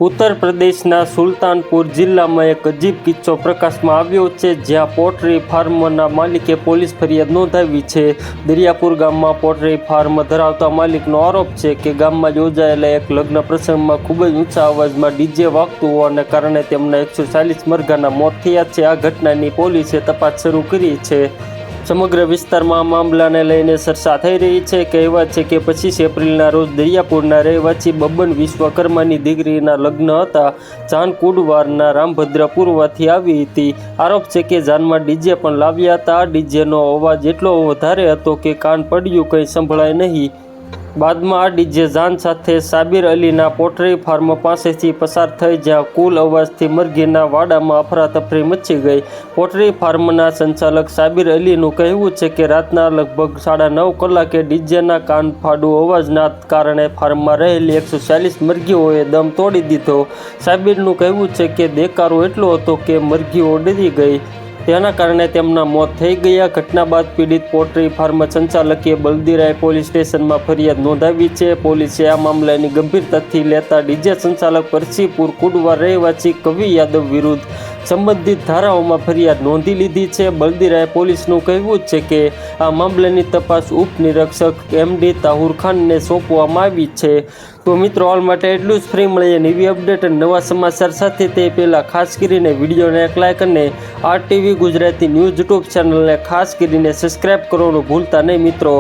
ઉત્તર પ્રદેશના સુલતાનપુર જિલ્લામાં એક અજીબ કિસ્સો પ્રકાશમાં આવ્યો છે, જ્યાં પોટ્રી ફાર્મના માલિકે પોલીસ ફરિયાદ નોંધાવી છે. દરિયાપુર ગામમાં પોટ્રી ફાર્મ ધરાવતા માલિકનો આરોપ છે કે ગામમાં યોજાયેલા એક લગ્ન પ્રસંગમાં ખૂબ જ ઊંચા અવાજમાં ડીજે વાગતું હોવાને કારણે તેમના 140 મરઘાના મોત થયા છે. આ ઘટનાની પોલીસે તપાસ શરૂ કરી છે. સમગ્ર વિસ્તારમાં આ મામલાને લઈને ચર્ચા થઈ રહી છે. કહેવાય છે કે 25 એપ્રિલના રોજ દરિયાપુરના રહેવાસી બબન વિશ્વકર્માની દીકરીના લગ્ન હતા. જાન કુડવારના રામભદ્રપુરથી આવી હતી. આરોપ છે કે જાનમાં ડીજે પણ લાવ્યા હતા. ડીજેનો અવાજ એટલો વધારે હતો કે કાન પડ્યું, કંઈ સંભળાય નહીં. બાદમાં આ ડીજે જાન સાથે સાબિર અલીના પોટ્રી ફાર્મ પાસેથી પસાર થઈ, જ્યાં કુલ અવાજથી મરઘીના વાડામાં અફરાતફરી મચી ગઈ. પોટ્રી ફાર્મના સંચાલક સાબિર અલીનું કહેવું છે કે રાતના લગભગ 9:30 કલાકે ડીજેના કાનફાડુ અવાજના કારણે ફાર્મમાં રહેલી 140 મરઘીઓએ દમ તોડી દીધો. સાબિરનું કહેવું છે કે દેકારો એટલો હતો કે મરઘીઓ ડરી ગઈ. તેના કારણે તેમના મોત થઈ ગયા. ઘટના બાદ પીડિત પોટ્રી ફાર્મ સંચાલકે બલદીરાય પોલીસ સ્ટેશનમાં ફરિયાદ નોંધાવી છે. પોલીસે આ મામલાની ગંભીરતાથી લેતા ડીજે સંચાલક પરસીપુર કુડવા રહેવાસી કવિ યાદવ વિરુદ્ધ સંબંધિત ધારાઓમાં ફરિયાદ નોંધી લીધી છે. બલદીરાય પોલીસનું કહેવું છે કે આ મામલાની તપાસ ઉપનિરીક્ષક MD તાહુર ખાનને સોંપવામાં આવી છે. તો મિત્રો, હાલ માટે એટલું જ. ફ્રી મળીએ નવી અપડેટ અને નવા સમાચાર સાથે. તે પહેલાં ખાસ કરીને વિડીયોને એક લાઇક અને RTV ગુજરાતી ન્યૂઝ યુટ્યુબ ચેનલને ખાસ કરીને સબસ્ક્રાઈબ કરવાનું ભૂલતા નહીં મિત્રો.